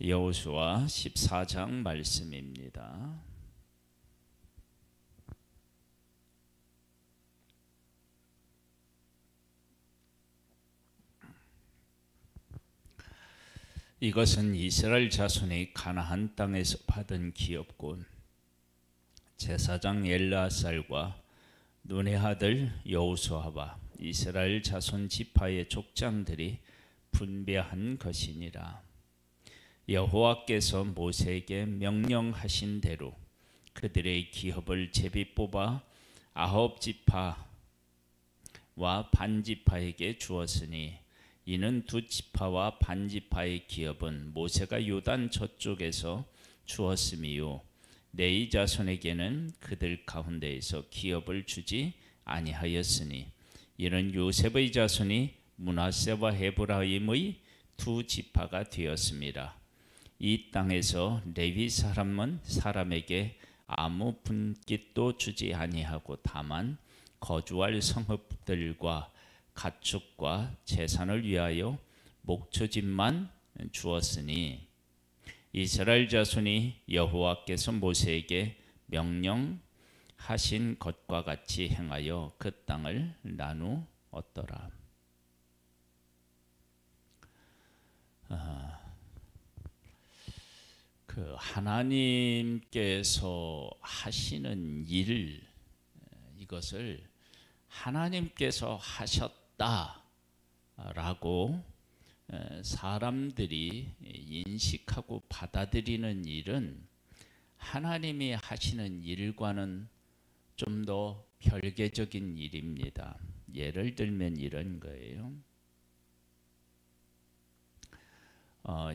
여호수아 14장 말씀입니다. 이것은 이스라엘 자손이 가나안 땅에서 받은 기업군. 제사장 엘르아살과 눈의 아들 여호수아와 이스라엘 자손 지파의 족장들이 분배한 것이니라. 여호와께서 모세에게 명령하신 대로 그들의 기업을 제비 뽑아 아홉 지파와 반 지파에게 주었으니 이는 두 지파와 반 지파의 기업은 모세가 요단 저쪽에서 주었음이요 레위 자손에게는 그들 가운데에서 기업을 주지 아니하였으니 이는 요셉의 자손이 므낫세와 에브라임의 두 지파가 되었습니다. 이 땅에서 레위 사람에게 아무 분깃도 주지 아니하고 다만 거주할 성읍들과 가축과 재산을 위하여 목초집만 주었으니 이스라엘 자손이 여호와께서 모세에게 명령하신 것과 같이 행하여 그 땅을 나누었더라. 하나님께서 하시는 일, 이것을 하나님께서 하셨다라고 사람들이 인식하고 받아들이는 일은 하나님이 하시는 일과는 좀 더 별개적인 일입니다. 예를 들면 이런 거예요.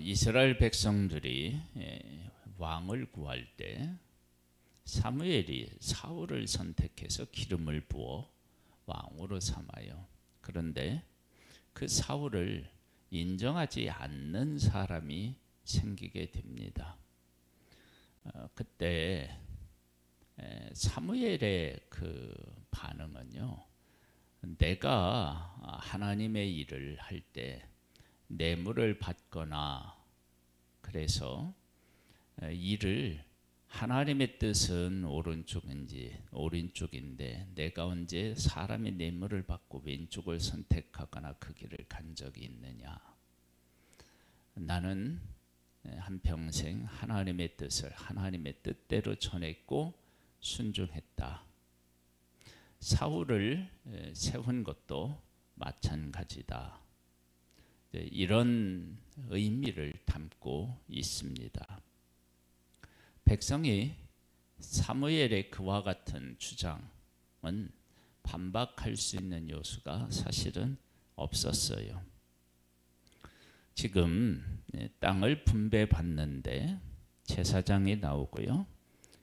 이스라엘 백성들이 왕을 구할 때 사무엘이 사울을 선택해서 기름을 부어 왕으로 삼아요. 그런데 그 사울을 인정하지 않는 사람이 생기게 됩니다. 그때 사무엘의 그 반응은요, 내가 하나님의 일을 할 때 뇌물을 받거나 그래서 일을 하나님의 뜻은 오른쪽인데 내가 언제 사람의 뇌물을 받고 왼쪽을 선택하거나 그 길을 간 적이 있느냐. 나는 한평생 하나님의 뜻을 하나님의 뜻대로 전했고 순종했다. 사울을 세운 것도 마찬가지다. 이런 의미를 담고 있습니다. 백성이 사무엘의 그와 같은 주장은 반박할 수 있는 요소가 사실은 없었어요. 지금 땅을 분배받는데 제사장이 나오고요.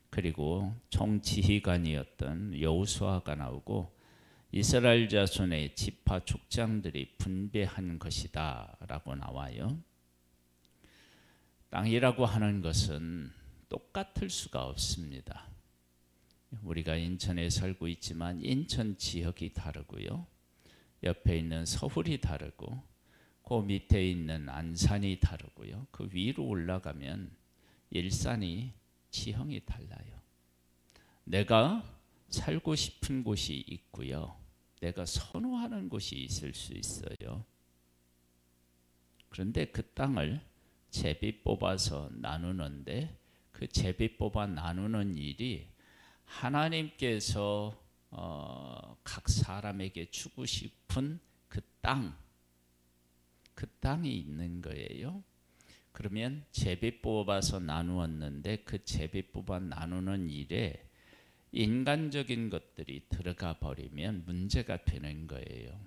그리고 총지휘관이었던 여호수아가 나오고 이스라엘 자손의 지파 족장들이 분배한 것이다 라고 나와요. 땅이라고 하는 것은 똑같을 수가 없습니다. 우리가 인천에 살고 있지만 인천 지역이 다르고요. 옆에 있는 서울이 다르고 그 밑에 있는 안산이 다르고요. 그 위로 올라가면 일산이 지형이 달라요. 내가 살고 싶은 곳이 있고요. 내가 선호하는 곳이 있을 수 있어요. 그런데 그 땅을 제비 뽑아서 나누는데 그 제비 뽑아 나누는 일이 하나님께서 각 사람에게 주고 싶은 그 땅이 있는 거예요. 그러면 제비 뽑아서 나누었는데 그 제비 뽑아 나누는 일에 인간적인 것들이 들어가 버리면 문제가 되는 거예요.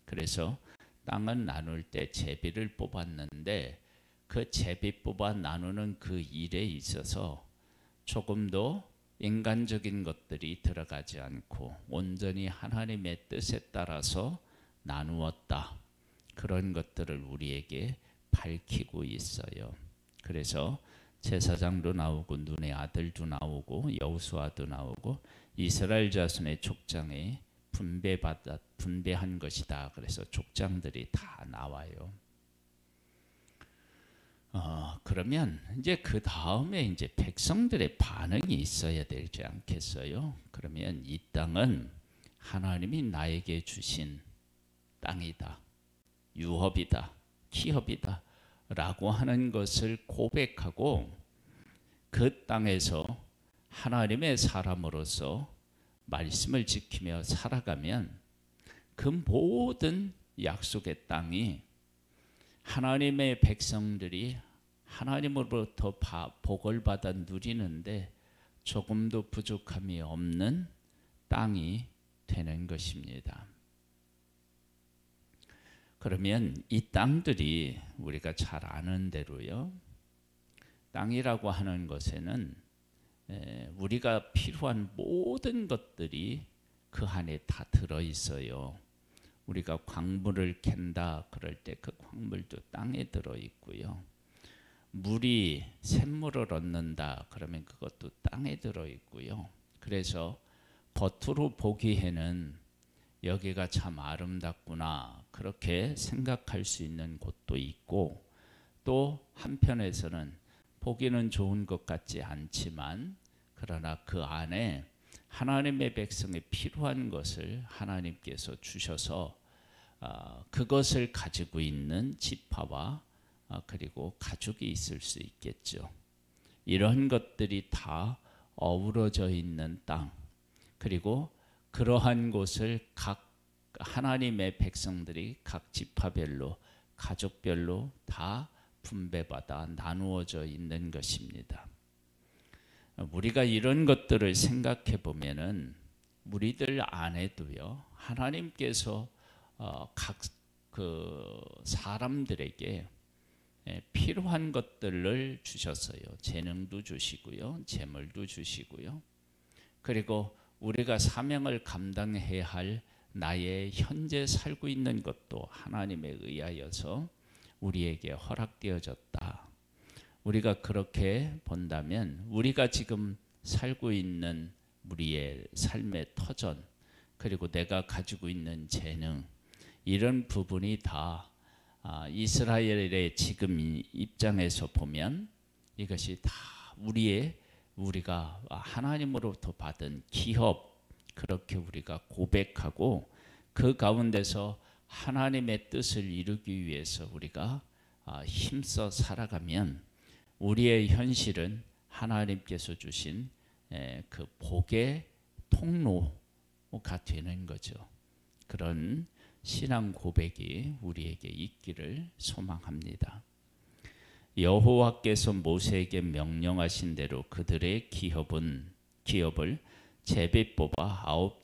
그래서 땅을 나눌 때 제비를 뽑았는데 그 제비 뽑아 나누는 그 일에 있어서 조금 더 인간적인 것들이 들어가지 않고 온전히 하나님의 뜻에 따라서 나누었다. 그런 것들을 우리에게 밝히고 있어요. 그래서 제사장도 나오고 눈의 아들도 나오고 여호수아도 나오고 이스라엘 자손의 족장에 분배한 것이다. 그래서 족장들이 다 나와요. 그러면 이제 그 다음에 이제 백성들의 반응이 있어야 되지 않겠어요? 그러면 이 땅은 하나님이 나에게 주신 땅이다, 유업이다, 기업이다 라고 하는 것을 고백하고 그 땅에서 하나님의 사람으로서 말씀을 지키며 살아가면 그 모든 약속의 땅이 하나님의 백성들이 하나님으로부터 복을 받아 누리는데 조금도 부족함이 없는 땅이 되는 것입니다. 그러면 이 땅들이 우리가 잘 아는 대로요, 땅이라고 하는 것에는 우리가 필요한 모든 것들이 그 안에 다 들어 있어요. 우리가 광물을 캔다 그럴 때 그 광물도 땅에 들어 있고요. 물이 샘물을 얻는다 그러면 그것도 땅에 들어 있고요. 그래서 겉으로 보기에는 여기가 참 아름답구나 그렇게 생각할 수 있는 곳도 있고, 또 한편에서는 보기는 좋은 것 같지 않지만 그러나 그 안에 하나님의 백성에 필요한 것을 하나님께서 주셔서 그것을 가지고 있는 지파와 그리고 가족이 있을 수 있겠죠. 이런 것들이 다 어우러져 있는 땅, 그리고 그러한 곳을 각 하나님의 백성들이 각 지파별로 가족별로 다 분배받아 나누어져 있는 것입니다. 우리가 이런 것들을 생각해 보면은 우리들 안에도요, 하나님께서 각 그 사람들에게 필요한 것들을 주셨어요. 재능도 주시고요, 재물도 주시고요. 그리고 우리가 사명을 감당해야 할 나의 현재 살고 있는 것도 하나님에 의하여서 우리에게 허락되어졌다. 우리가 그렇게 본다면 우리가 지금 살고 있는 우리의 삶의 터전, 그리고 내가 가지고 있는 재능, 이런 부분이 다 이스라엘의 지금 입장에서 보면 이것이 다 우리가 하나님으로부터 받은 기업, 그렇게 우리가 고백하고 그 가운데서 하나님의 뜻을 이루기 위해서 우리가 힘써 살아가면 우리의 현실은 하나님께서 주신 그 복의 통로가 되는 거죠. 그런 신앙 고백이 우리에게 있기를 소망합니다. 여호와께서 모세에게 명령하신 대로 그들의 기업을 제비 뽑아 아홉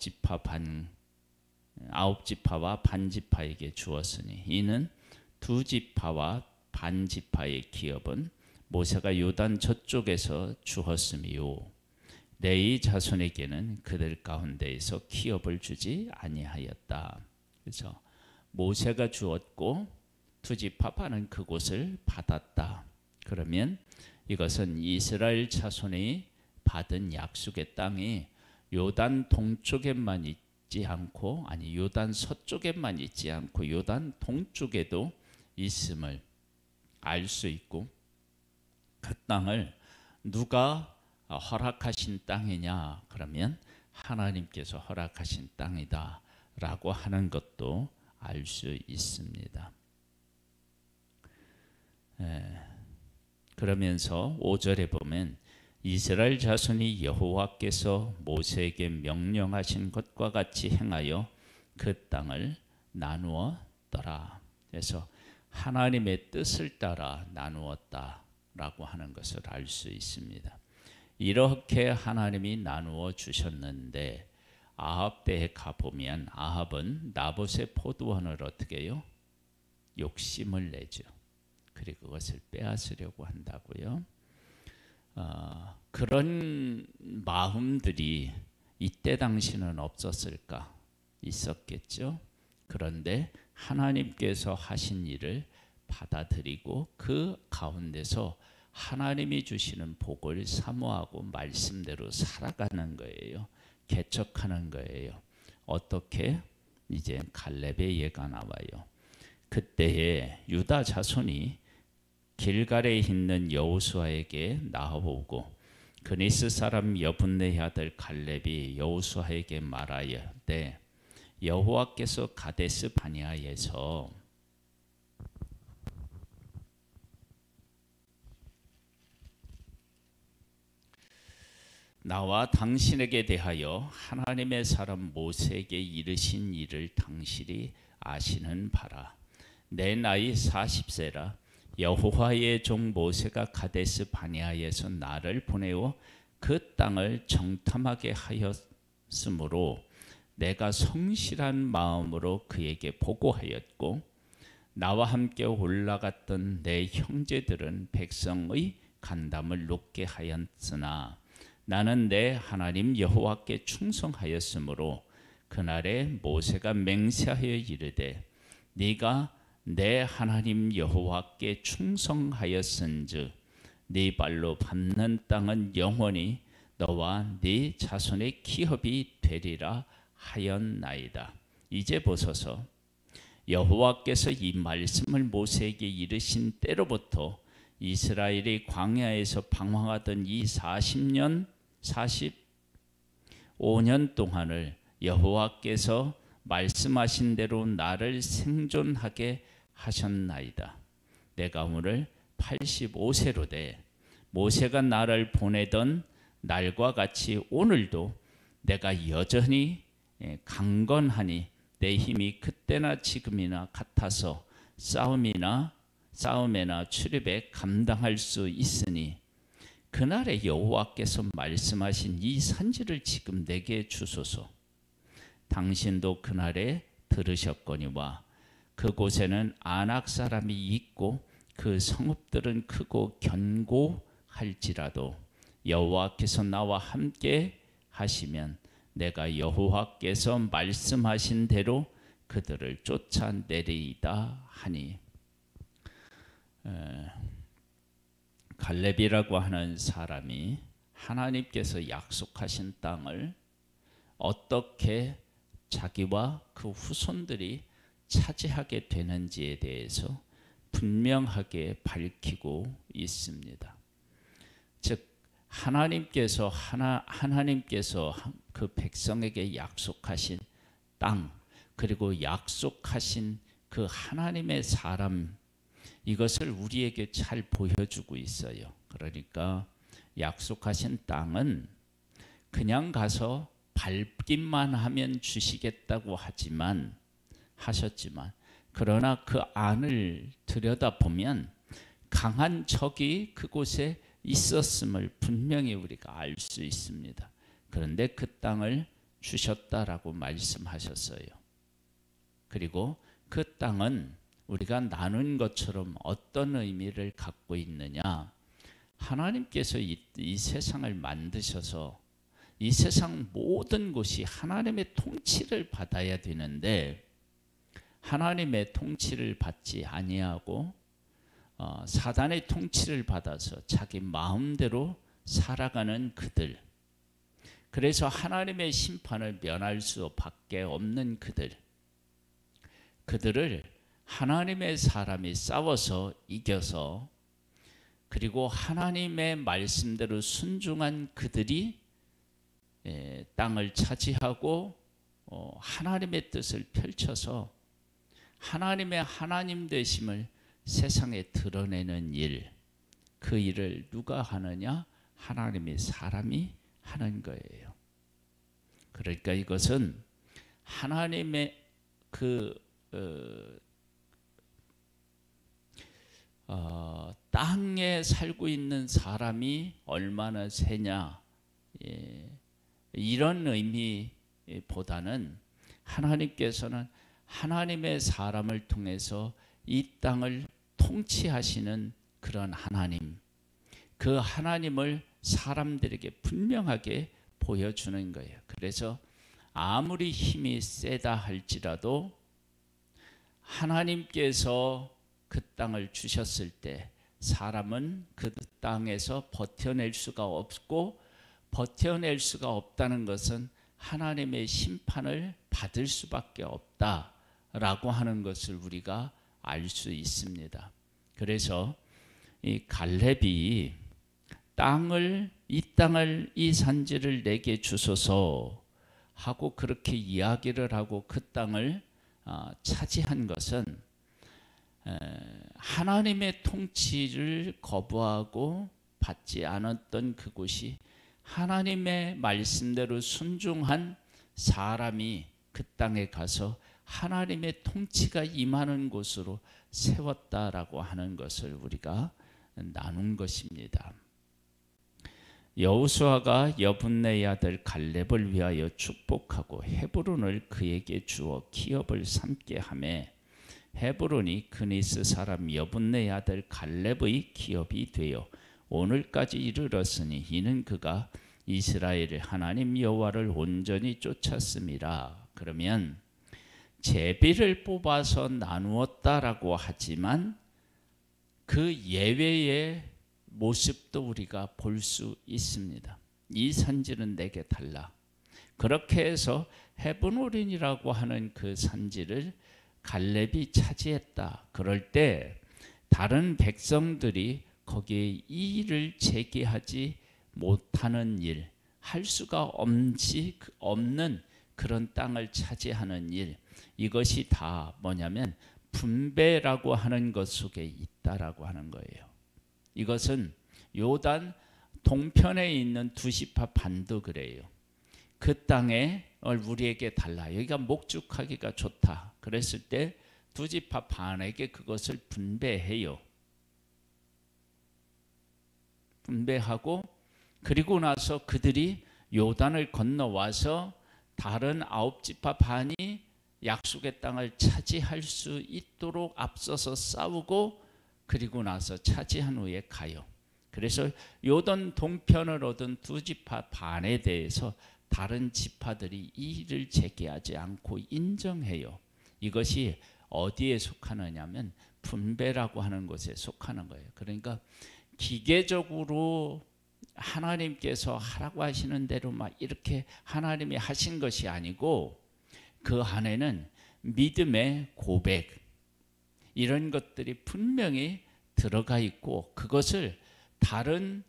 지파와 반 지파에게 주었으니 이는 두 지파와 반 지파의 기업은 모세가 요단 저쪽에서 주었으미요, 레위 자손에게는 그들 가운데에서 기업을 주지 아니하였다. 그래서 모세가 주었고 두 지파 반은 그곳을 받았다. 그러면 이것은 이스라엘 자손이 받은 약속의 땅이 요단 동쪽에만 있지 않고, 아니 요단 서쪽에만 있지 않고 요단 동쪽에도 있음을 알 수 있고, 그 땅을 누가 허락하신 땅이냐 그러면 하나님께서 허락하신 땅이다 라고 하는 것도 알 수 있습니다. 그러면서 5절에 보면 이스라엘 자손이 여호와께서 모세에게 명령하신 것과 같이 행하여 그 땅을 나누었더라. 그래서 하나님의 뜻을 따라 나누었다라고 하는 것을 알 수 있습니다. 이렇게 하나님이 나누어 주셨는데 아합 때에 가보면 아합은 나봇의 포도원을 어떻게 해요? 욕심을 내죠. 그리고 그것을 빼앗으려고 한다고요. 그런 마음들이 이때 당시는 없었을까? 있었겠죠. 그런데 하나님께서 하신 일을 받아들이고 그 가운데서 하나님이 주시는 복을 사모하고 말씀대로 살아가는 거예요. 개척하는 거예요. 어떻게? 이제 갈렙의 예가 나와요. 그때에 유다 자손이 길갈에 있는 여호수아에게 나아오고 그니스 사람 여분네의 아들 갈렙이 여호수아에게 말하여되 여호와께서 가데스 바네아에서 나와 당신에게 대하여 하나님의 사람 모세에게 이르신 일을 당신이 아시는 바라. 내 나이 40세라. 여호와의 종 모세가 가데스 바네아에서 나를 보내어 그 땅을 정탐하게 하였으므로 내가 성실한 마음으로 그에게 보고하였고 나와 함께 올라갔던 내 형제들은 백성의 간담을 높게 하였으나 나는 내 하나님 여호와께 충성하였으므로 그날에 모세가 맹세하여 이르되 네가 내 하나님 여호와께 충성하였은즉 네 발로 밟는 땅은 영원히 너와 네 자손의 기업이 되리라 하였나이다. 이제 보소서. 여호와께서 이 말씀을 모세에게 이르신 때로부터 이스라엘이 광야에서 방황하던 이 45년 동안을 여호와께서 말씀하신 대로 나를 생존하게 하셨나이다. 내가 오늘 85세로 돼 모세가 나를 보내던 날과 같이 오늘도 내가 여전히 강건하니 내 힘이 그때나 지금이나 같아서 싸움에나 출입에 감당할 수 있으니 그날에 여호와께서 말씀하신 이 산지를 지금 내게 주소서. 당신도 그날에 들으셨거니와 그곳에는 아낙 사람이 있고 그 성읍들은 크고 견고할지라도 여호와께서 나와 함께 하시면 내가 여호와께서 말씀하신 대로 그들을 쫓아내리이다 하니. 갈렙이라고 하는 사람이 하나님께서 약속하신 땅을 어떻게 자기와 그 후손들이 차지하게 되는지에 대해서 분명하게 밝히고 있습니다. 즉 하나님께서 그 백성에게 약속하신 땅, 그리고 약속하신 그 하나님의 사람, 이것을 우리에게 잘 보여주고 있어요. 그러니까 약속하신 땅은 그냥 가서 밟기만 하면 주시겠다고 하셨지만 그러나 그 안을 들여다보면 강한 적이 그곳에 있었음을 분명히 우리가 알 수 있습니다. 그런데 그 땅을 주셨다라고 말씀하셨어요. 그리고 그 땅은 우리가 나눈 것처럼 어떤 의미를 갖고 있느냐? 하나님께서 이 세상을 만드셔서 이 세상 모든 곳이 하나님의 통치를 받아야 되는데 하나님의 통치를 받지 아니하고 사단의 통치를 받아서 자기 마음대로 살아가는 그들, 그래서 하나님의 심판을 면할 수밖에 없는 그들을 하나님의 사람이 싸워서 이겨서 그리고 하나님의 말씀대로 순종한 그들이 땅을 차지하고 하나님의 뜻을 펼쳐서 하나님의 하나님 되심을 세상에 드러내는 일, 그 일을 누가 하느냐? 하나님의 사람이 하는 거예요. 그러니까 이것은 하나님의 땅에 살고 있는 사람이 얼마나 세냐, 이런 의미보다는 하나님께서는 하나님의 사람을 통해서 이 땅을 통치하시는 그런 하나님, 그 하나님을 사람들에게 분명하게 보여주는 거예요. 그래서 아무리 힘이 세다 할지라도 하나님께서 그 땅을 주셨을 때 사람은 그 땅에서 버텨낼 수가 없고, 버텨낼 수가 없다는 것은 하나님의 심판을 받을 수밖에 없다라고 하는 것을 우리가 알 수 있습니다. 그래서 이 갈렙이 이 땅을 이 산지를 내게 주소서 하고 그렇게 이야기를 하고 그 땅을 차지한 것은 하나님의 통치를 거부하고 받지 않았던 그곳이 하나님의 말씀대로 순종한 사람이 그 땅에 가서 하나님의 통치가 임하는 곳으로 세웠다라고 하는 것을 우리가 나눈 것입니다. 여호수아가 여분네의 아들 갈렙을 위하여 축복하고 헤브론을 그에게 주어 기업을 삼게 하매 헤브론이 그니스 사람 여분네의 아들 갈렙의 기업이 되어 오늘까지 이르렀으니 이는 그가 이스라엘의 하나님 여호와를 온전히 쫓았음이라. 그러면 제비를 뽑아서 나누었다라고 하지만 그 예외의 모습도 우리가 볼 수 있습니다. 이 산지는 내게 달라. 그렇게 해서 헤브론이라고 하는 그 산지를 갈렙이 차지했다. 그럴 때 다른 백성들이 거기에 이의를 제기하지 못하는 일, 할 수가 없는 그런 땅을 차지하는 일, 이것이 다 뭐냐면 분배라고 하는 것 속에 있다라고 하는 거예요. 이것은 요단 동편에 있는 두시파 반도 그래요. 그 땅에 우리에게 달라. 여기가 목축하기가 좋다. 그랬을 때 두지파 반에게 그것을 분배해요. 분배하고 그리고 나서 그들이 요단을 건너와서 다른 9지파 반이 약속의 땅을 차지할 수 있도록 앞서서 싸우고 그리고 나서 차지한 후에 가요. 그래서 요단 동편을 얻은 두지파 반에 대해서 다른 지파들이 이의를 제기하지 않고 인정해요. 이것이 어디에 속하느냐면 분배라고 하는 것에 속하는 거예요. 그러니까 기계적으로 하나님께서 하라고 하시는 대로 막 이렇게 하나님이 하신 것이 아니고 그 안에는 믿음의 고백 이런 것들이 분명히 들어가 있고 그것을 다른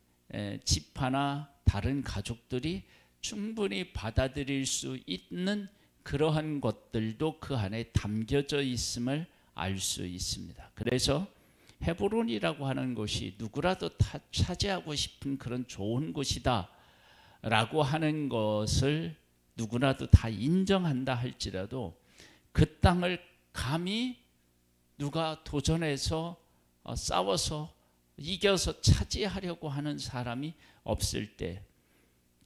지파나 다른 가족들이 충분히 받아들일 수 있는 그러한 것들도 그 안에 담겨져 있음을 알 수 있습니다. 그래서 헤브론이라고 하는 곳이 누구라도 다 차지하고 싶은 그런 좋은 곳이다 라고 하는 것을 누구라도 다 인정한다 할지라도 그 땅을 감히 누가 도전해서 싸워서 이겨서 차지하려고 하는 사람이 없을 때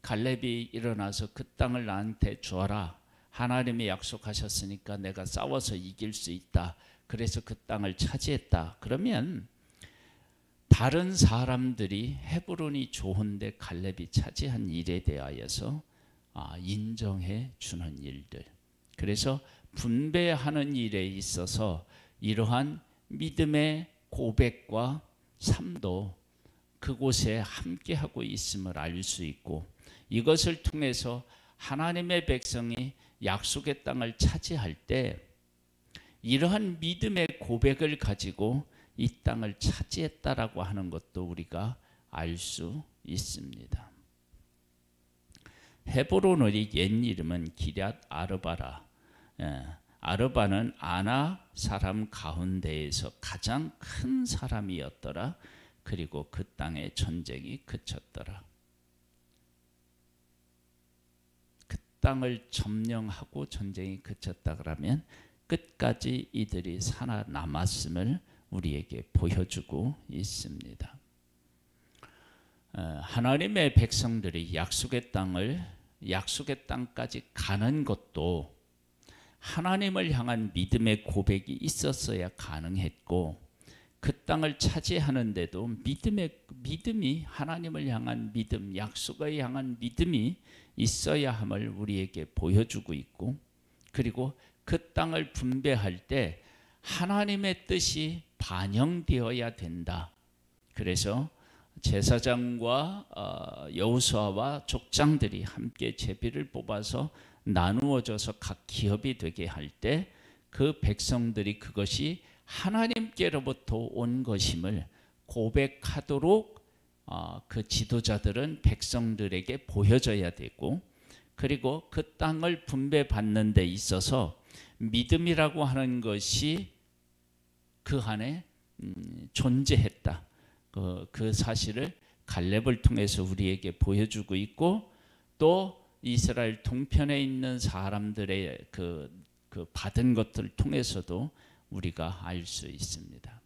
갈렙이 일어나서 그 땅을 나한테 주어라. 하나님이 약속하셨으니까 내가 싸워서 이길 수 있다. 그래서 그 땅을 차지했다. 그러면 다른 사람들이 헤브론이 좋은데 갈렙이 차지한 일에 대하여서 인정해 주는 일들. 그래서 분배하는 일에 있어서 이러한 믿음의 고백과 삶도 그곳에 함께하고 있음을 알 수 있고 이것을 통해서 하나님의 백성이 약속의 땅을 차지할 때 이러한 믿음의 고백을 가지고 이 땅을 차지했다라고 하는 것도 우리가 알 수 있습니다. 헤브론의 옛 이름은 기럇 아르바라. 아르바는 아나 사람 가운데에서 가장 큰 사람이었더라. 그리고 그 땅의 전쟁이 그쳤더라. 그 땅을 점령하고 전쟁이 그쳤다 그러면 끝까지 이들이 살아남았음을 우리에게 보여주고 있습니다. 하나님의 백성들이 약속의 땅까지 가는 것도 하나님을 향한 믿음의 고백이 있었어야 가능했고 그 땅을 차지하는데도 믿음이 하나님을 향한 믿음, 약속을 향한 믿음이 있어야 함을 우리에게 보여주고 있고 그리고 그 땅을 분배할 때 하나님의 뜻이 반영되어야 된다. 그래서 제사장과 여호수아와 족장들이 함께 제비를 뽑아서 나누어져서 각 기업이 되게 할 때 그 백성들이 그것이 하나님께로부터 온 것임을 고백하도록 그 지도자들은 백성들에게 보여져야 되고, 그리고 그 땅을 분배받는 데 있어서 믿음이라고 하는 것이 그 안에 존재했다. 그 사실을 갈렙을 통해서 우리에게 보여주고 있고, 또 이스라엘 동편에 있는 사람들의 그 받은 것들을 통해서도 우리가 알 수 있습니다.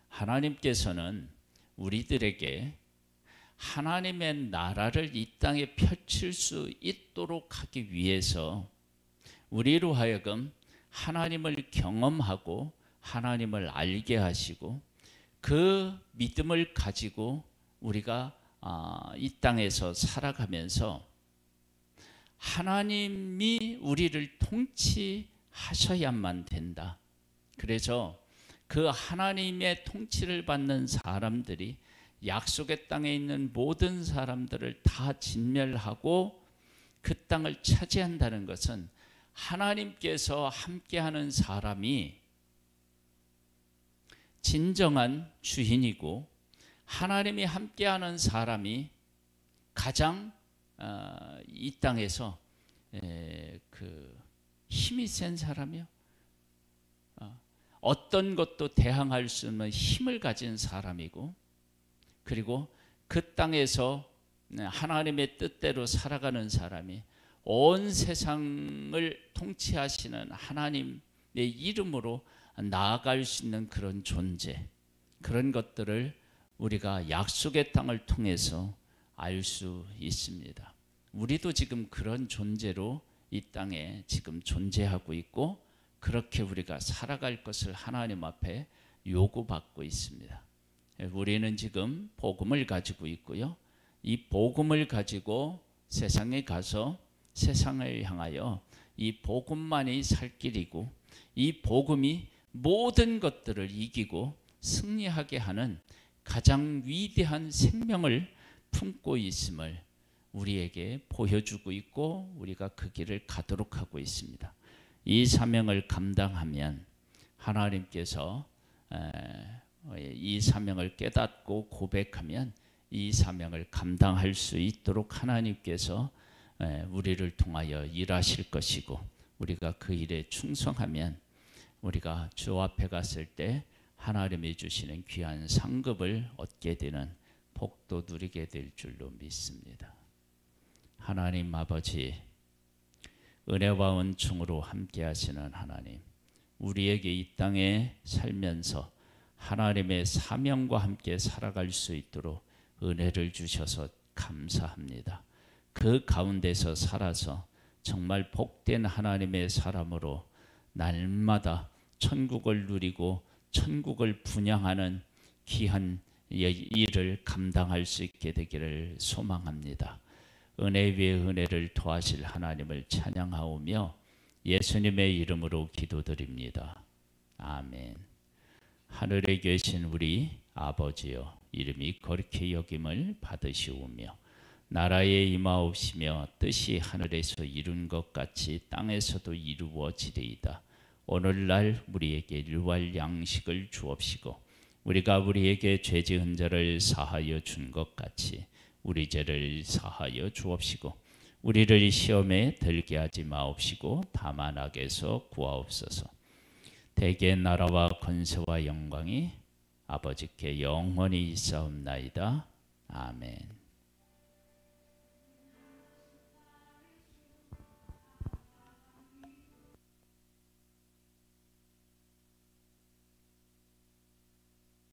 하나님께서는 우리들에게 하나님의 나라를 이 땅에 펼칠 수 있도록 하기 위해서 우리로 하여금 하나님을 경험하고 하나님을 알게 하시고, 그 믿음을 가지고 우리가 이 땅에서 살아가면서 하나님이 우리를 통치하셔야만 된다. 그래서 그 하나님의 통치를 받는 사람들이 약속의 땅에 있는 모든 사람들을 다 진멸하고 그 땅을 차지한다는 것은 하나님께서 함께하는 사람이 진정한 주인이고, 하나님이 함께하는 사람이 가장 이 땅에서 힘이 센 사람이요, 어떤 것도 대항할 수 있는 힘을 가진 사람이고, 그리고 그 땅에서 하나님의 뜻대로 살아가는 사람이 온 세상을 통치하시는 하나님의 이름으로 나아갈 수 있는 그런 존재, 그런 것들을 우리가 약속의 땅을 통해서 알 수 있습니다. 우리도 지금 그런 존재로 이 땅에 지금 존재하고 있고, 그렇게 우리가 살아갈 것을 하나님 앞에 요구받고 있습니다. 우리는 지금 복음을 가지고 있고요, 이 복음을 가지고 세상에 가서 세상을 향하여 이 복음만이 살 길이고, 이 복음이 모든 것들을 이기고 승리하게 하는 가장 위대한 생명을 품고 있음을 우리에게 보여주고 있고, 우리가 그 길을 가도록 하고 있습니다. 이 사명을 감당하면 하나님께서 이 사명을 깨닫고 고백하면 이 사명을 감당할 수 있도록 하나님께서 우리를 통하여 일하실 것이고, 우리가 그 일에 충성하면 우리가 주 앞에 갔을 때 하나님이 주시는 귀한 상급을 얻게 되는 복도 누리게 될 줄로 믿습니다. 하나님 아버지, 은혜와 은총으로 함께 하시는 하나님, 우리에게 이 땅에 살면서 하나님의 사명과 함께 살아갈 수 있도록 은혜를 주셔서 감사합니다. 그 가운데서 살아서 정말 복된 하나님의 사람으로 날마다 천국을 누리고 천국을 분양하는 귀한 일을 감당할 수 있게 되기를 소망합니다. 은혜 위에 은혜를 더하실 하나님을 찬양하오며 예수님의 이름으로 기도드립니다. 아멘. 하늘에 계신 우리 아버지여, 이름이 거룩히 여김을 받으시오며 나라에 임하옵시며 뜻이 하늘에서 이룬 것 같이 땅에서도 이루어지리이다. 오늘날 우리에게 일용할 양식을 주옵시고, 우리가 우리에게 죄 지은 자를 사하여 준 것 같이 우리 죄를 사하여 주옵시고, 우리를 시험에 들게 하지 마옵시고 다만 악에서 구하옵소서. 대개 나라와 권세와 영광이 아버지께 영원히 있사옵나이다. 아멘.